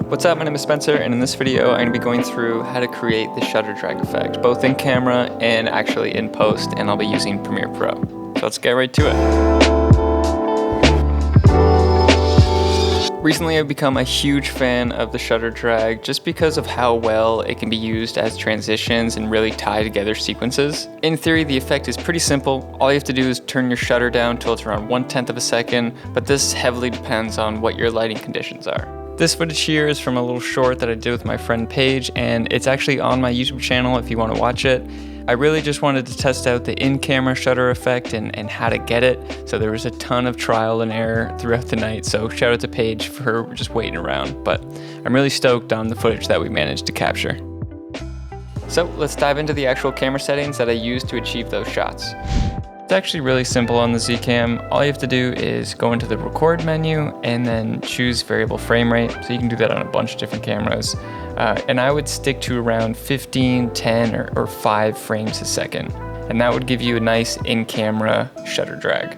What's up, my name is Spencer, and in this video I'm going to be going through how to create the shutter drag effect, both in camera and actually in post, and I'll be using Premiere Pro. So let's get right to it. Recently I've become a huge fan of the shutter drag just because of how well it can be used as transitions and really tie together sequences. In theory, the effect is pretty simple. All you have to do is turn your shutter down till it's around 1/10 of a second, but this heavily depends on what your lighting conditions are. This footage here is from a little short that I did with my friend Paige, and it's actually on my YouTube channel if you want to watch it. I really just wanted to test out the in-camera shutter effect and how to get it, so there was a ton of trial and error throughout the night, so shout out to Paige for just waiting around, but I'm really stoked on the footage that we managed to capture. So let's dive into the actual camera settings that I used to achieve those shots. It's actually really simple on the Zcam. All you have to do is go into the record menu and then choose variable frame rate. So you can do that on a bunch of different cameras. And I would stick to around 15, 10, or 5 frames a second. And that would give you a nice in-camera shutter drag.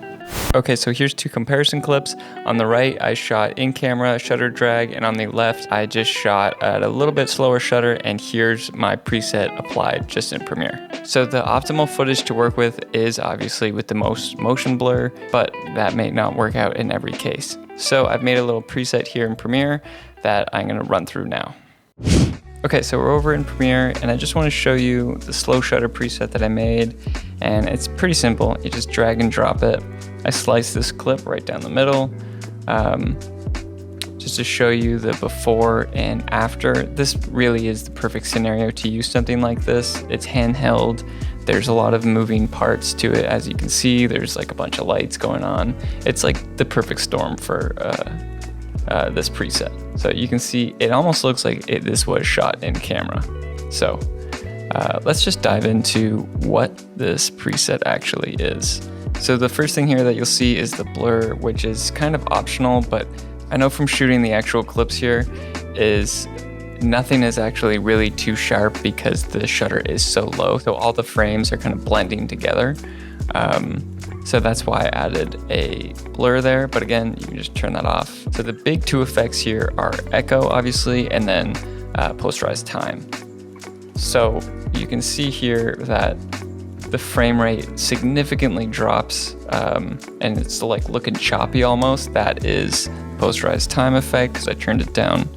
Okay, so here's 2 comparison clips. On the right, I shot in-camera shutter drag, and on the left, I just shot at a little bit slower shutter, and here's my preset applied just in Premiere. So the optimal footage to work with is obviously with the most motion blur, but that may not work out in every case. So I've made a little preset here in Premiere that I'm gonna run through now. Okay, so we're over in Premiere, and I just want to show you the slow shutter preset that I made, and it's pretty simple. You just drag and drop it. I slice this clip right down the middle, just to show you the before and after. This really is the perfect scenario to use something like this. It's handheld. There's a lot of moving parts to it, as you can see. There's like a bunch of lights going on. It's like the perfect storm for this preset. So you can see it almost looks like this was shot in camera. So let's just dive into what this preset actually is. So the first thing here that you'll see is the blur, which is kind of optional, but I know from shooting the actual clips here is nothing is actually really too sharp because the shutter is so low. So all the frames are kind of blending together. So that's why I added a blur there, but again, you can just turn that off. So the big 2 effects here are echo, obviously, and then posterized time. So you can see here that the frame rate significantly drops, and it's like looking choppy almost. That is posterized time effect, because I turned it down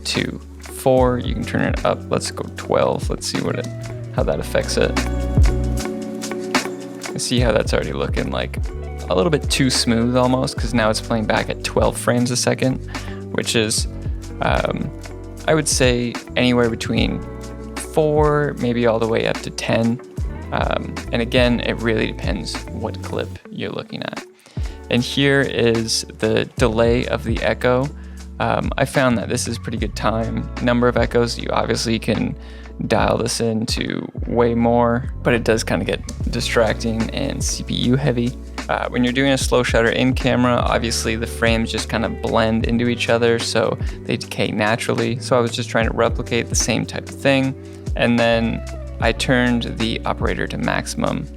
to 4. You can turn it up. Let's go 12. Let's see how that affects it. See how that's already looking like a little bit too smooth almost, because now it's playing back at 12 frames a second, which is, I would say anywhere between 4, maybe all the way up to 10. And again, it really depends what clip you're looking at. And here is the delay of the echo. I found that this is pretty good time. Number of echoes, you obviously can dial this into way more, but it does kind of get distracting and CPU heavy. When you're doing a slow shutter in camera, obviously the frames just kind of blend into each other, so they decay naturally. So I was just trying to replicate the same type of thing. And then I turned the operator to maximum,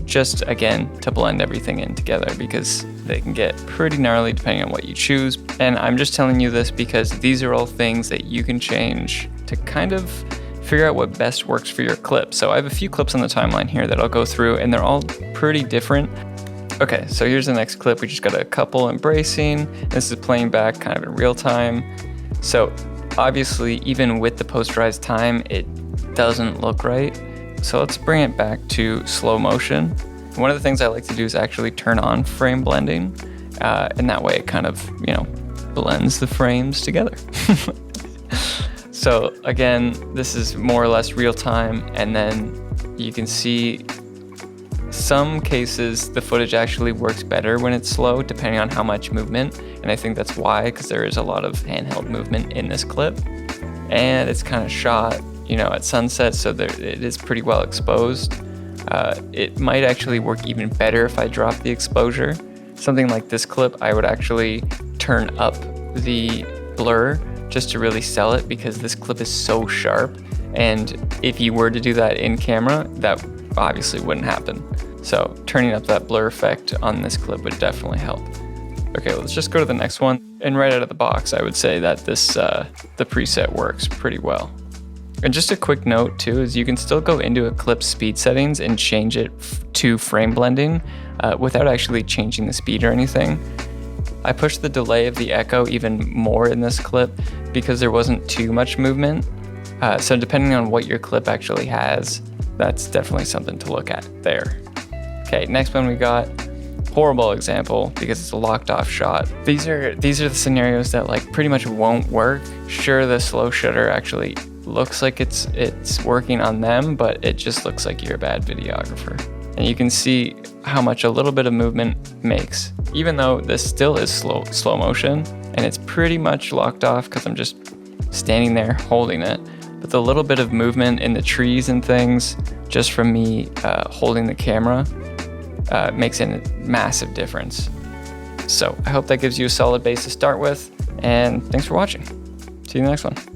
just again to blend everything in together, because they can get pretty gnarly depending on what you choose. And I'm just telling you this because these are all things that you can change to kind of figure out what best works for your clip. So I have a few clips on the timeline here that I'll go through, and they're all pretty different. Okay, so here's the next clip. We just got a couple embracing. This is playing back kind of in real time. So obviously, even with the posterized time, it doesn't look right. So let's bring it back to slow motion. One of the things I like to do is actually turn on frame blending, and that way it kind of, blends the frames together. So again, this is more or less real time, and then you can see some cases the footage actually works better when it's slow, depending on how much movement, and I think that's why, because there is a lot of handheld movement in this clip, and it's kind of shot at sunset, so it is pretty well exposed. It might actually work even better if I drop the exposure. Something like this clip, I would actually turn up the blur just to really sell it, because this clip is so sharp, and if you were to do that in camera, that obviously wouldn't happen. So turning up that blur effect on this clip would definitely help. Okay, let's just go to the next one. And right out of the box, I would say that this the preset works pretty well. And just a quick note too is you can still go into a clip's speed settings and change it to frame blending without actually changing the speed or anything. I pushed the delay of the echo even more in this clip because there wasn't too much movement. So depending on what your clip actually has, that's definitely something to look at there. Okay, next one we got. Horrible example because it's a locked off shot. These are the scenarios that like pretty much won't work. Sure, the slow shutter actually looks like it's working on them, but it just looks like you're a bad videographer. And you can see how much a little bit of movement makes. Even though this still is slow motion and it's pretty much locked off because I'm just standing there holding it. But the little bit of movement in the trees and things just from me holding the camera makes a massive difference. So I hope that gives you a solid base to start with, and thanks for watching. See you in the next one.